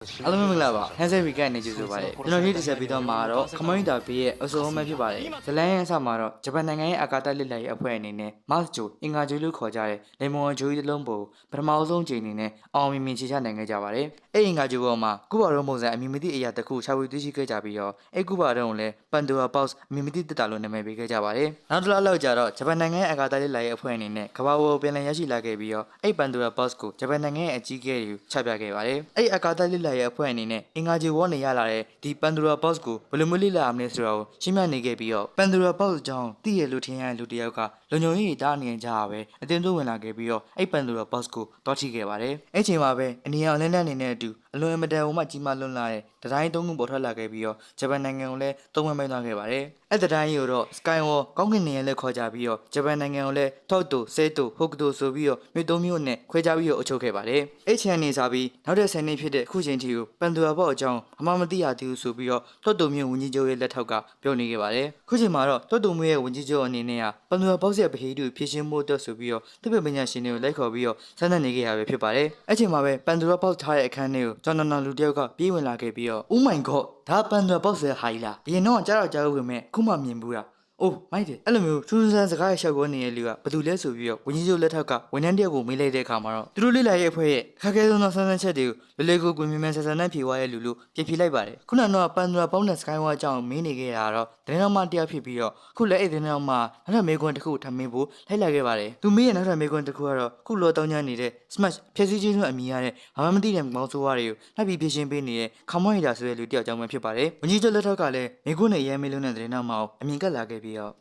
အားလုံးမင်္ဂလာပါဟန်ဆယ်ဝီကန်နေကြဆိုပါတယ်ကျွန်တော်ဒီတစ်ဆက်ပြီးတော့မှာတော့ခမွန်တာဘေးရဲ့အစိုးအမဖြစ်ပါတယ်ဇလန်ရဲ့အစမှာတော့ဂျပန်နိုင်ငံရဲ့အာကာသလက်လက်ရဲ့အဖွဲ့အနေနဲ့မတ်ဂျိုအင်္ဂါဂျိုလို့ခေါ်ကြတဲ့လေမွန်ဂျိုကြီးတစ်လုံးပုံပထမဆုံးချိန်အနေနဲ့အောင်မြင်မြင်ချချနိုင်ခဲ့ကြပါတယ်အဲ့အင်္ဂါဂျိုပေါ်မှာကုဘာရုံးပုံစံအမြင်မသိအရာတစ်ခုရှာဖွေတွေ့ရှိခဲ့ကြပြီးတော့အဲ့ကုဘာရုံးကိုလည်းပန်ဒိုရာပေါက်စ်အမြင်မသိတက်တာလို့နာမည်ပေးခဲ့ကြပါတယ်နောက်တစ်လောက်ကြာတော့ဂျပန်နိုင်ငံရဲ့အာကာသလက်လက်ရဲ့အဖွဲ့အနေနဲ့ကမ္ဘာပေါ်ပြန်လည်ရရှိလာခဲ့ပြီးတော့အဲ့ပန်ဒိုရာပေါက်စ်ကိုဂျပန်နိုင်ငံရဲ့အကြီးအကဲတွေချပြခဲ့ပါတယ်အဲ့အာကာသလက်လက်ရဲ့အဖွဲ့အနေနဲ့အင်္ဂါဂျီဝေါ်နေရလာတဲ့ဒီပန်ဒိုရာဘော့စ်ကိုဘယ်လိုမျိုးလေ့လာရမလဲဆိုတာကိုရှင်းပြနေခဲ့ပြီးတော့ပန်ဒိုရာဘော့စ်အကြောင်းသိရလို့ထင်ရတဲ့လူတစ်ယောက်ကလုံခြုံရေးတားနေကြရပဲအတင်းတို့ဝင်လာခဲ့ပြီးတော့အဲ့ပန်ဒိုရာဘော့စ်ကိုတောထိခဲ့ပါတယ်အဲ့ချိန်မှာပဲအနီရောင်လန်းလန်းနေတဲ့အတူအလွန်အမတန်ဟိုမှကြီးမားလွန်းလာတဲ့တတိုင်းသုံးခုပေါ်ထွက်လာခဲ့ပြီးတော့ဂျပန်နိုင်ငံကိုလည်းသုံးဝန်းမိတ်သွားခဲ့ပါတယ်အဲ့တတိုင်းကိုတော့ Skywall ကောင်းကင်နေရာနဲ့ခေါ်ကြပြီးတော့ဂျပန်နိုင်ငံကိုလည်းထောက်တူဆဲတူဟိုကတူဆိုပြီးတော့မြို့သုံးမြို့နဲ့ခွဲခြားပြီးတော့အချုပ်ခဲ့ပါတယ်အဲ့ချိန်နေစားပြီးနောက်တဲ့10နှစ်ဖြစ်တဲ့ခုချိန်ထိကိုပန်ဒိုရာဘော့အကြောင်းအမှမသိရသေးဘူးဆိုပြီးတော့ထောက်တူမြို့ဝန်ကြီးချုပ်ရဲ့လက်ထောက်ကပြောနေခဲ့ပါတယ်ခုချိန်မှာတော့ထောက်တူမြို့ရဲ့ဝန်ကြီးချုပ်အနေနဲ့ကပန်ဒိုရာဘော့ရဲ့ဗဟိတုဖြည့်ရှင်းမှုအတွက်ဆိုပြီးတော့သူ့ပညာရှင်တွေကိုလိုက်ခေါ်ပြီးတော့ဆန်းသတ်နေခဲ့ရပဲဖြစ်ပါတယ်အဲ့ချိန်မှာပဲပန်ဒိုရာဘော့ထားတဲ့အခန်းထဲကိုဂျွန်နန်လူတယောက်ကပြေးဝင်လာခဲ့ပြီးတော့ Oh my god ဒါပန်ဒိုရာဘော့ရဲ့ဟာကြီးလားအရင်တော့ကြားတော့ကြားလို့ပဲမဲ့ခုမှမြင်ဘူးလားအိုးမိုက်တယ်အဲ့လိုမျိုးထူးထူးဆန်းစကားရရှောက်ကောနေတဲ့လူကဘယ်သူလဲဆိုပြီးတော့ဝင်းကြီးချုပ်လက်ထက်ကဝန်ထမ်းတယောက်ကိုမေးလိုက်တဲ့အခါမှာတော့သူတို့လေးလာရဲ့အဖွဲ့ရဲ့ခက်ခဲဆုံးသောဆန်းဆန်းချက်တွေကိုလွယ်လွယ်ကူကူမြင်မြန်ဆန်ဆန်နဲ့ဖြေသွားရဲ့လူလို့ပြင်ဖြေလိုက်ပါတယ်ခုနကတော့ပန်ဒိုရာပေါင်းတဲ့စကိုင်းဝါအကြောင်းမေးနေခဲ့တာတော့ဒင်းတော်မတယောက်ဖြစ်ပြီးတော့ခုလည်းအဲ့ဒင်းတော်မနောက်ထပ်မေကွန်းတစ်ခုထပ်မေးဖို့လိုက်လာခဲ့ပါတယ်သူမေးရဲ့နောက်ထပ်မေကွန်းတစ်ခုကတော့ခုလောတောင်းချမ်းနေတဲ့ smash ဖြည့်စည်းခြင်းဆိုအမည်ရတဲ့ဘာမှမသိတဲ့မောင်ဆိုးဝါးတွေကိုနှပ်ပြီးဖြည့်ရှင်းပေးနေတဲ့ခမောရီတာဆိုတဲ့လူတယောက်အကြောင်းပဲဖြစ်ပါတယ်ဝန်ကြီးချုပ်လက်ထက်ကလည်းမေကွန်းနဲ့ရဲမေးလို့တဲ့ဒင်းတော်မကိုအမြင်ကပ်လာခဲ့ပြီးတော့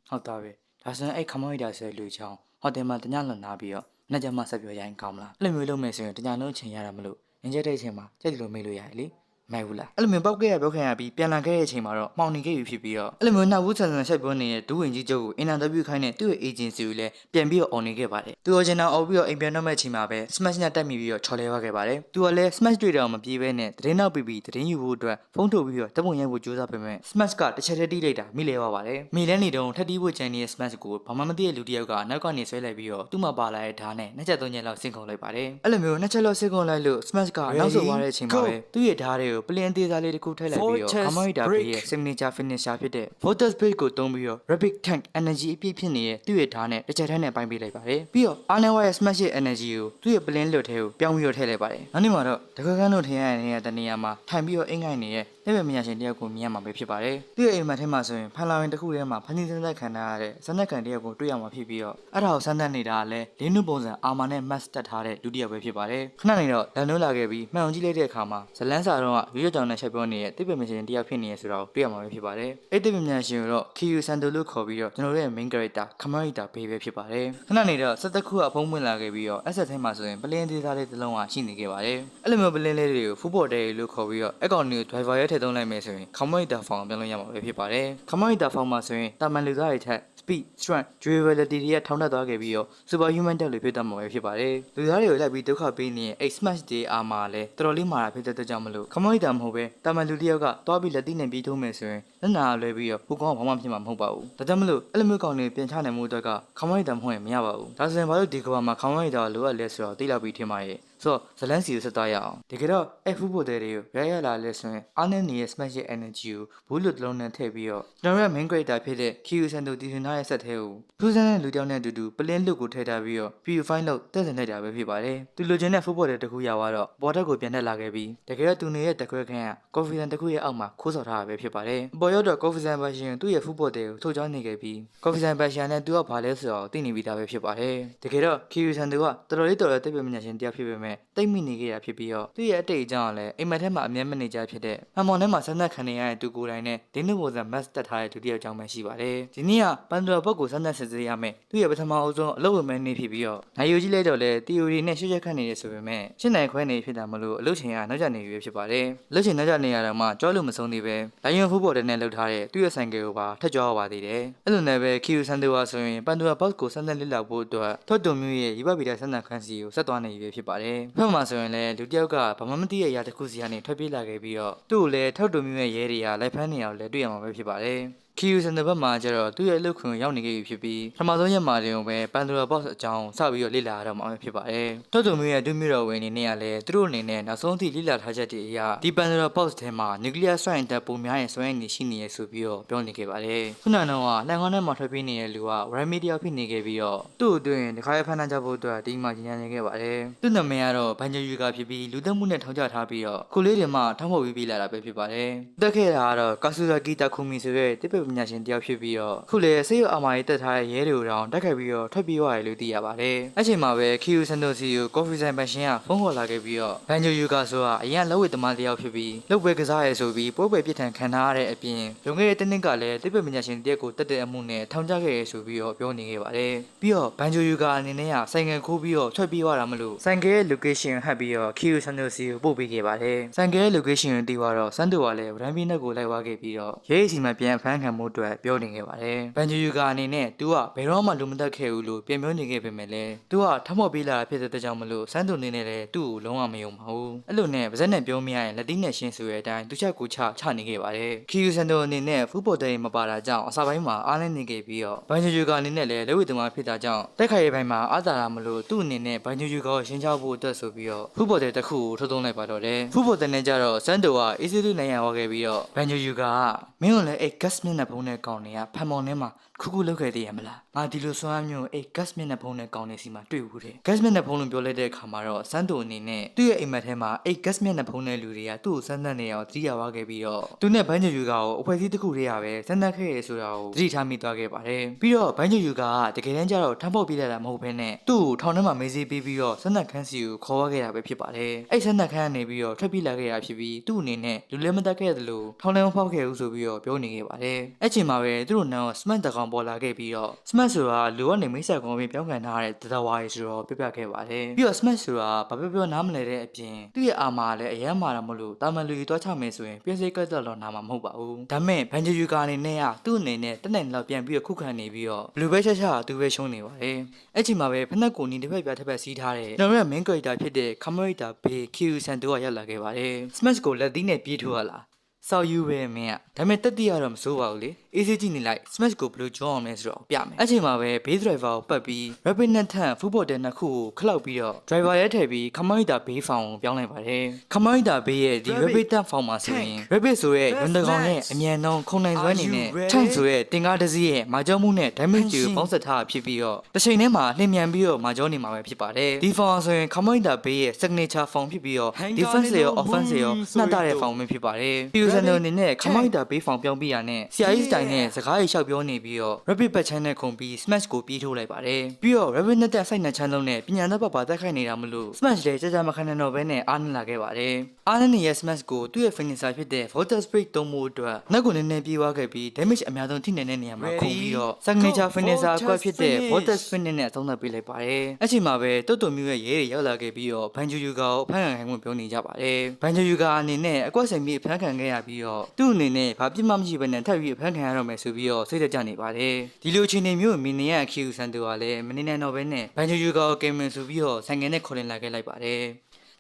ဟုတ်တာပဲဒါဆိုရင်အဲ့ခမောရီတာဆိုတဲ့လူချောင်းဟိုတယ်မှာတညလွန်နာပြီးတော့နှစ်ကြမှာဆက်ပြောရိုင်းကောင်းမလားအဲ့လိုမျိုးလုပ်မယ်ဆိုရင်တညလုံးအချိန်ရတာမလို့ငင်းချက်တဲ့အချိန်မှာကြိုက်တယ်လို့မေးလို့ရတယ်လေမိုက်ဘူးလားအဲ့လိုမျိုးပောက်ခဲ့ရပြောခံရပြီးပြန်လာခဲ့တဲ့အချိန်မှာတော့မှောင်နေခဲ့ပြီဖြစ်ပြီးတော့အဲ့လိုမျိုးနောက်ဘူးဆန်ဆန်ဆက်ပြောနေတဲ့ဒူးဝင်ကြီးချုပ်ကိုအင်တာဗျူးခိုင်းတဲ့သူ့ရဲ့ agency ကိုလည်းပြန်ပြီးတော့ on နေခဲ့ပါတယ်သူရောချင်တာအော်ပြီးတော့အိမ်ပြန်တော့မဲ့အချိန်မှာပဲ smash နဲ့တက်မိပြီးတော့ချော်လဲသွားခဲ့ပါတယ်သူကလည်း smash တွေ့တော့မပြေးဘဲနဲ့သတင်းနောက်ပြီးသတင်းယူဖို့အတွက်ဖုန်းထုတ်ပြီးတော့တပုံရိုက်ဖို့ကြိုးစားပေမဲ့ smash ကတစ်ချက်တည်းတီးလိုက်တာမိလဲသွားပါတယ်မိလဲနေတော့ထက်တီးဖို့ကြံနေတဲ့ smash ကိုဘာမှမသိတဲ့လူတစ်ယောက်ကနောက်ကနေဆွဲလိုက်ပြီးတော့သူ့မှာပါလာတဲ့ဓာတ်နဲ့နှစ်ချက်သုံးချက်လောက်ဆင့်ခုန်လိုက်ပါတယ်အဲ့လိုမျိုးနှစ်ချက်လောက်ဆင့်ခုန်လိုက်လို့ smash ကနောက်ဆုတ်သွားတဲ့အချိန်မှာပဲသူ့ရဲ့ဓာတ်တွေကိုပလင်သေးစားလေးတစ်ခုထည့်လိုက်ပြီးတော့ခမိုက်တာဘေးရဲ့ signature finisher ဖြစ်တဲ့ Vortex Blade ကိုသုံးပြီးတော့ Rapid Tank Energy အပြည့်ဖြစ်နေတဲ့သူ့ရဲ့ဓာတ်နဲ့တစ်ချက်တည်းနဲ့ပိုင်းပေးလိုက်ပါတယ်ပြီးတော့ Arnewa ရဲ့ Smash ရဲ့ Energy ကိုသူ့ရဲ့ Plane လွတ်ထဲကိုပြောင်းပြီးတော့ထည့်လိုက်ပါတယ်နောက်နေ့မှာတော့တကွက်ခန်းတို့ထင်ရတဲ့နေရာမှာထိုင်ပြီးတော့အင်္ဂိုင်းနေတဲ့လက်ပဲမညာရှင်တယောက်ကိုမြင်ရမှာပဲဖြစ်ပါတယ်သူ့ရဲ့အိမ်မက်ထဲမှာဆိုရင်ဖန်လာဝင်တစ်ခုထဲမှာဖန်တီးစမ်းသက်ခံထားရတဲ့စမ်းသက်ခံတယောက်ကိုတွေ့ရမှာဖြစ်ပြီးတော့အဲ့ဒါကိုစမ်းသပ်နေတာကလည်းလင်းနုပုံစံအာမာနဲ့ mask တက်ထားတဲ့လူတစ်ယောက်ပဲဖြစ်ပါတယ်ခဏနေတော့လန်နိုးလာခဲ့ပြီးမှန်အောင်ကြည့်လိုက်တဲ့အခါမှာဇလန်းစာတော့ဗီဒီယိုကြောင်နဲ့ချက်ပြောနေတဲ့တိပ္ပမရှင်တယောက်ဖြစ်နေရဆိုတာကိုတွေ့ရမှာပဲဖြစ်ပါတယ်အဲ့တိပ္ပမရှင်ကိုတော့ Kiyu Sando လို့ခေါ်ပြီးတော့ကျွန်တော်တို့ရဲ့ main character ခမရီတာဘေးပဲဖြစ်ပါတယ်ခဏနေတော့စက်တခုကဖုံးပွင့်လာခဲ့ပြီးတော့အဆက်ထဲမှာဆိုရင်ပလင်းသေးသားလေးတစ်လုံးကရှိနေခဲ့ပါတယ်အဲ့လိုမျိုးပလင်းလေးတွေကိုဖူးပေါ်တဲလို့ခေါ်ပြီးတော့အကောင်တွေကို driver ရဲ့ထည့်သုံးလိုက်မယ်ဆိုရင်ခမရီတာဖောင်ပြန်လို့ရမှာပဲဖြစ်ပါတယ်ခမရီတာဖောင်မှာဆိုရင်တာမန်လူသားတွေထက် speed strength durability တွေကထောင်းတက်သွားခဲ့ပြီးတော့ super human တက်လို့ဖြစ်တတ်မှာပဲဖြစ်ပါတယ်လူသားတွေကိုလိုက်ပြီးဒုက္ခပေးနေတဲ့ smash day armor လည်းတော်တော်လေးမာတာဖြစ်တဲ့အတွက်ကြောင့်မလို့ခမရီတာမဟုတ်ပဲတာမန်လူတစ်ယောက်ကသွားပြီးလက်သီးနဲ့ပြေးထိုးမယ်ဆိုရင်လက်နာလွဲပြီးတော့ဟိုကောင်ကဘာမှဖြစ်မှာမဟုတ်ပါဘူးဒါကြောင့်မလို့အဲ့လိုမျိုးကောင်တွေပြန်ချနိုင်မှုအတွက်ကခမရီတာမဟုတ်ရင်မရပါဘူးဒါဆိုရင်ဘာလို့ဒီကဘာမှာခမရီတာလိုအပ်လဲဆိုတော့သိလာပြီးထင်ပါရဲ့ဆိုတော့ဇလန်စီကိုဆက်သွားရအောင်တကယ်တော့အဲ့ဖူးပေါ်တွေကိုရလာလဲဆိုရင်အားနဲ့နေရဲ့ smash ရဲ့ energy ကိုဘူးလွတ်တလုံးနဲ့ထည့်ပြီးတော့ကျွန်တော်ရဲ့ main character ဖြစ်တဲ့ Kiyu Sando တည်ထွင်ထားတဲ့ဆက်ထဲကိုဖူးစမ်းတဲ့လူတောင်နဲ့အတူတူပလင်းလွတ်ကိုထည့်ထားပြီးတော့ purify လုပ်တက်စင်လိုက်တာပဲဖြစ်ပါတယ်သူလိုချင်တဲ့ဖူးပေါ်တစ်ခုရသွားတော့ပေါ်တက်ကိုပြန်တက်လာခဲ့ပြီးတကယ်တော့သူနေရဲ့တခွဲခန်းက confidence တစ်ခုရဲ့အောက်မှာခိုးဆော်ထားတာပဲဖြစ်ပါတယ်အပေါ်ရောက်တော့ confidence version သူ့ရဲ့ဖူးပေါ်တွေကိုထုတ်ကြောင်းနေခဲ့ပြီး confidence version နဲ့သူကဘာလဲဆိုတော့သိနေပြီးသားပဲဖြစ်ပါတယ်တကယ်တော့ Kiyu Sando ကတော်တော်လေးတိတ်ပြမညာရှင်တရားဖြစ်ပေမဲ့တိတ်မိနေခဲ့တာဖြစ်ပြီးတော့သူ့ရဲ့အတိတ်အကြောင်းကလည်းအိမ်မက်ထဲမှာအမြဲမနေကြဖြစ်တဲ့မှန်မောင်ထဲမှာဆက်သက်ခံနေရတဲ့သူကိုယ်တိုင်နဲ့ဒင်းနုပုံစံ mask တက်ထားတဲ့ဒုတိယအကြောင်းပဲရှိပါတယ်ဒီနေ့ကပန်ဒိုရာဘုတ်ကိုဆက်သက်စစ်ဆေးရမယ်သူ့ရဲ့ပထမအဆုံးအလုပ်ဝင်မဲ့နေဖြစ်ပြီးတော့နိုင်ယူကြည့်လိုက်တော့လေ theory နဲ့ရှုချက်ခတ်နေရဆိုပေမဲ့ရှင်းနိုင်ခွဲနေဖြစ်တာမလို့အလုပ်ချိန်ကနောက်ကျနေပြီဖြစ်ပါတယ်လုပ်ချိန်နောက်ကျနေရတော့မှကြောလို့မဆုံးသေးပဲလိုင်ယွန်ဖူးပေါ်တဲ့နဲ့လှုပ်ထားတဲ့သူ့ရဲ့ဆိုင်ကယ်ကိုပါထက်ကြောပါသေးတယ်အဲ့လိုနဲ့ပဲ Kiyu Sando ဟာဆိုရင်ပန်ဒိုရာဘုတ်ကိုဆက်သက်လစ်လောက်ဖို့အတွက်ထော့တုံမျိုးရဲ့ရီဘဗီတာဆက်သက်ခန်းစီကိုဆက်သွားနေပြီဖြစ်ပါတယ်ဖက်မှာဆိုရင်လည်းလူတယောက်ကဘာမှမသိတဲ့အရာတစ်ခုစီကနေထွက်ပြေးလာခဲ့ပြီးတော့သူ့ကိုလည်းထောက်တုံမျိုးရဲ့ရဲတွေကလိုက်ဖမ်းနေအောင်လည်းတွေ့ရမှာပဲဖြစ်ပါတယ် ခီယူစန်တဲ့ဘက်မှာကျတော့သူ့ရဲ့အလုပ်ခွင်ရောက်နေခဲ့ပြီဖြစ်ပြီးပထမဆုံးရက်မှာတင်ပဲပန်ဒိုရာဘော့စ်အကြောင်းစပြီးတော့လေ့လာရတော့မှာဖြစ်ပါတယ်တော်တော်မျိုးရဲ့ဒုမျိုးတော်ဝင်အနေနဲ့ကလည်းသူတို့အနေနဲ့နောက်ဆုံးထိလေ့လာထားချက်တွေအရဒီပန်ဒိုရာဘော့စ်ထဲမှာနျူကလ িয়ার စွမ်းအင်တပ်ပုံများရဲ့စွမ်းအင်တွေရှိနေရဆိုပြီးတော့ပြောနေခဲ့ပါတယ်ခုနကတော့လှန်ကောင်းထဲမှာထွက်ပြေးနေတဲ့လူကဝရမီတယောက်ဖြစ်နေခဲ့ပြီးတော့သူ့အတွင်းဒီခါရဖန်နှံကြဖို့အတွက်ဒီမှာညဉ့်ညံနေခဲ့ပါတယ်သူ့နာမည်ကတော့ဘန်ဂျယူကာဖြစ်ပြီးလူသက်မှုနဲ့ထောင်ချထားပြီးတော့ခုလေးတွေမှထောင်ဖို့ပြီးလာတာပဲဖြစ်ပါတယ်တက်ခဲ့တာကတော့ကာဆူရာဂီတာခုမီဆိုတဲ့တိပ္ပပညာရှင်တယောက်ဖြစ်ပြီးတော့ခုလေဆေးရုံအာမာရေးတက်ထားတဲ့ရဲတွေကိုတောင်တက်ခဲ့ပြီးတော့ထွက်ပြေးသွားတယ်လို့သိရပါတယ်အဲ့ချိန်မှာပဲခီယူစန်တိုစီကိုကော်ဖီဆိုင်ပန်ရှင်ကဖုန်းခေါ်လာခဲ့ပြီးတော့ဘန်ဂျယူကာဆိုတာအရင်လက်ဝဲသမားတယောက်ဖြစ်ပြီးလုပ်ပွဲကစားရဲဆိုပြီးပိုးပွဲပြစ်ထန်ခံထားရတဲ့အပြင်လွန်ခဲ့တဲ့တစ်နှစ်ကလည်းတိပ္ပပညာရှင်တယောက်ကိုတက်တဲ့အမှုနဲ့ထောင်ချခဲ့ရဆိုပြီးတော့ပြောနေခဲ့ပါတယ်ပြီးတော့ဘန်ဂျယူကာအနေနဲ့ကဆိုင်ငယ်ခိုးပြီးတော့ထွက်ပြေးသွားတာမလို့ဆိုင်ကဲရဲ့ location ဟပ်ပြီးတော့ခီယူစန်တိုစီကိုပို့ပေးခဲ့ပါတယ်ဆိုင်ကဲရဲ့ location ကိုသိသွားတော့စန်တိုကလည်းဗရန်ပီနက်ကိုလိုက်သွားခဲ့ပြီးတော့ရဲစီမှာပြန်ဖမ်းခံမှုအတွက်ပြောနေခဲ့ပါတယ်ဘန်ဂျယူကာအနေနဲ့ तू ကဘယ်တော့မှလူမတက်ခဲ့ဘူးလို့ပြန်ပြောနေခဲ့ပေမဲ့လည်း तू ကထမော့ပေးလာတာဖြစ်တဲ့ကြောင့်မလို့စန်တိုနေနဲ့လည်းသူ့ကိုလုံးဝမယုံပါဘူးအဲ့လိုနဲ့ဗဇက်နဲ့ပြောမရရင်လက်တီးနဲ့ရှင်းဆိုတဲ့အတိုင်းသူချက်ကိုချနေခဲ့ပါတယ်ခီယူစန်တိုအနေနဲ့ဖူးပေါ်တဲ့မပါတာကြောင့်အစပိုင်းမှာအားနည်းနေခဲ့ပြီးတော့ဘန်ဂျယူကာအနေနဲ့လည်းလက်ဝဲသမားဖြစ်တာကြောင့်တက်ခိုင်ရဲ့ဘိုင်းမှာအာသာတာမလို့သူ့အနေနဲ့ဘန်ဂျယူကာကိုရှင်းချဖို့အတွက်ဆိုပြီးတော့ဖူးပေါ်တဲ့တစ်ခုကိုထုတ်သုံးလိုက်ပါတော့တယ်ဖူးပေါ်တဲ့နဲ့ကြတော့စန်တိုကအေးစီးလေးနိုင်ရသွားခဲ့ပြီးတော့ဘန်ဂျယူကာကမင်းတို့လည်းအဲ့ gas မျက်နှာဖုံးနဲ့ကောင်းနေရဖန်မောင်ထဲမှာခုလောက်ခဲ့သေးရမလားငါဒီလိုစွမ်းအားမျိုးအဲ့ gas မျက်နှာဖုံးနဲ့ကောင်းနေစီမှာတွေ့ဘူးတဲ့ gas မျက်နှာဖုံးလို့ပြောလိုက်တဲ့အခါမှာတော့စန်တိုအနေနဲ့သူ့ရဲ့အိမ်မက်ထဲမှာအဲ့ gas မျက်နှာဖုံးတဲ့လူတွေကသူ့ကိုစမ်းသပ်နေအောင်သတိရသွားခဲ့ပြီးတော့သူနဲ့ဘန်ဂျယူကာကိုအဖွဲ့အစည်းတစ်ခုတည်းရပဲစမ်းသပ်ခဲ့ရဆိုတာကိုသတိထားမိသွားခဲ့ပါတယ်ပြီးတော့ဘန်ဂျယူကာကတကယ်တမ်းကျတော့ထမ်းဖို့ပြလိုက်တာမဟုတ်ဘဲနဲ့သူ့ကိုထောင်ထဲမှာမေးစေးပေးပြီးတော့စမ်းသပ်ခန်းစီကိုခေါ်သွားခဲ့တာပဲဖြစ်ပါတယ်အဲ့စမ်းသပ်ခန်းကနေပြီးတော့ထွက်ပြေးလာခဲ့ရဖြစ်ပြီးသူ့အနေနဲ့လူလဲမတက်ခဲ့တယ်လို့ထောင်ထဲမဖောက်ခဲ့ဘူးဆိုပြီးတော့ပြောနေခဲ့ပါတယ်အဲ့ချိန်မှာပဲသူတို့နောင် smart တကောင်ပေါ်လာခဲ့ပြီးတော့ smart ဆိုတာလူကနေမိတ်ဆက်ကောင်းပြီးပြောင်းခံထားရတဲ့တဝါရီဆိုတော့ပြပြခဲ့ပါတယ်ပြီးတော့ smart ဆိုတာဘာပြောနားမလဲတဲ့အပြင်သူ့ရဲ့အာမာလည်းအယမ်းမာတာမလို့တာမန်လူကြီးတွားချမယ်ဆိုရင်ပြည့်စိတ်ကတ်တော့နာမှာမဟုတ်ပါဘူးဒါပေမဲ့ဘန်ဂျယူကာအနေနဲ့ကသူ့အနေနဲ့တက်နိုင်လောက်ပြန်ပြီးတော့ခုခံနေပြီးတော့ဘလူးပဲချက်ချသူပဲရှုံးနေပါတယ်အဲ့ချိန်မှာပဲဖနက်ကိုနီတစ်ဖက်ပြတစ်ဖက်စီးထားတဲ့ကျွန်တော်ရဲ့ main character ဖြစ်တဲ့ Kamarita Bay Kyu Santo ကရောက်လာခဲ့ပါတယ် Smash ကိုလက်သီးနဲ့ပြေးထိုးရလားဆောက်ယူပဲမင်းကဒါပေမဲ့တက်တိရတော့မစိုးပါဘူးလေအေးစေးကြည့်နေလိုက် Smash ကိုဘယ်လိုကြောင်းအောင်လဲဆိုတော့ပြမယ်အဲ့ချိန်မှာပဲ Base Driver ကိုပတ်ပြီး Rapid နဲ့ထန် Football တဲ့နှစ်ခုကိုခလောက်ပြီးတော့ Driver ရဲထည့်ပြီး Kamarita Bay Farm ကိုပြောင်းလိုက်ပါတယ် Kamarita Bay ရဲ့ဒီ Rapid တက် Farm မှာဆိုရင် Rapid ဆိုရဲ့ရုံတကောင်ရဲ့အမြန်နှုန်းခုံနိုင်စွမ်းနေနဲ့ Tank ဆိုရဲ့တင်ကားတစ်စီးရဲ့မာကြောမှုနဲ့ damage ကိုပေါင်းစပ်ထားဖြစ်ပြီးတော့တစ်ချိန်တည်းမှာနှင်မြန်ပြီးတော့မာကြောနေမှာပဲဖြစ်ပါတယ်ဒီ Farm ဆိုရင် Kamarita Bay ရဲ့ signature Farm ဖြစ်ပြီးတော့ Defense ရော Offense ရောနှက်တဲ့ Farm ပဲဖြစ်ပါတယ်ပြီးတော့အနေနဲ့ခမိုက်တာဘေးဖောင်ပြောင်းပြရနဲ့ဆရာကြီးစတိုင်နဲ့စကားကြီးလျှောက်ပြောနေပြီးတော့ Rapid ဘက်ချမ်းနဲ့ခုံပြီး Smash ကိုပြေးထိုးလိုက်ပါတယ်ပြီးတော့ Rapid နဲ့တက်ဆိုင်နဲ့ချမ်းလုံးနဲ့ပညာသက်ပါတက်ခိုက်နေတာမလို့ Smash လည်းကြာကြာမခံနိုင်တော့ဘဲနဲ့အားနည်းလာခဲ့ပါတယ်အားနည်းနေတဲ့ Smash ကိုသူ့ရဲ့ finisher ဖြစ်တဲ့ Water Spray သုံးမှုအတွက်နောက်ကိုနည်းနည်းပြေးသွားခဲ့ပြီး damage အများဆုံးထိနေတဲ့နေရာမှာခုံပြီးတော့ signature finisher အကွက်ဖြစ်တဲ့ Water Spray နဲ့အသုံးသပ်ပေးလိုက်ပါတယ်အဲ့ချိန်မှာပဲတုတ်တုံမျိုးရဲ့ရဲတွေရောက်လာခဲ့ပြီးတော့ဘန်ဂျူယူကာကိုဖမ်းခံခိုင်းမှုပြောနေကြပါတယ်ဘန်ဂျူယူကာအနေနဲ့အကွက်ဆိုင်ပြီးဖမ်းခံခဲ့ရပြီးတော့သူ့အနေနဲ့ဘာပြစ်မှမရှိဘဲနဲ့ထပ်ပြီးဖမ်းခံရတော့မယ်ဆိုပြီးတော့စိတ်သက်ကြနေပါတယ်ဒီလိုအခြေအနေမျိုးမင်းနေရခီယူစန်တိုကလည်းမနေနိုင်တော့ဘဲနဲ့ဘန်ဂျူယူကာကိုကင်မင်ဆိုပြီးတော့ဆိုင်ငယ်နဲ့ခေါ်လင်လာခဲ့လိုက်ပါတယ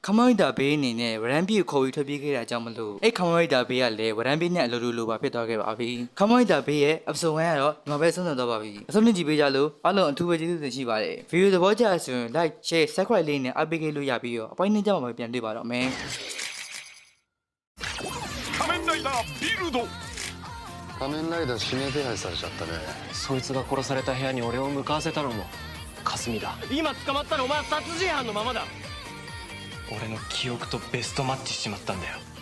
်ခမိုက်တာဘေးအနေနဲ့ဝရန်ပြေကိုခေါ်ပြီးထွက်ပြေးခဲ့တာကြောင့်မလို့အဲ့ခမိုက်တာဘေးကလည်းဝရန်ပြေနဲ့အလိုလိုပါဖြစ်သွားခဲ့ပါပြီခမိုက်တာဘေးရဲ့အပစုံဝမ်းကတော့ဒီမှာပဲဆုံးသက်သွားပါပြီအဆုံးနဲ့ကြည့်ပေးကြလို့အားလုံးအထူးပဲကျေးဇူးတင်ရှိပါတယ်ဗီဒီယိုသဘောကျဆိုရင် like share subscribe လေးနဲ့အားပေးခဲ့လို့ရပြီးတော့အပိုင်းနဲ့ကြမှာပဲပြန်တွေ့ပါတော့မယ်仮面ライダー指名手配されちゃったね。そいつが殺された部屋に俺を向かわせたのも霞だ。今捕まったのお前殺人犯のままだ。俺の記憶とベストマッチしちまったんだよ。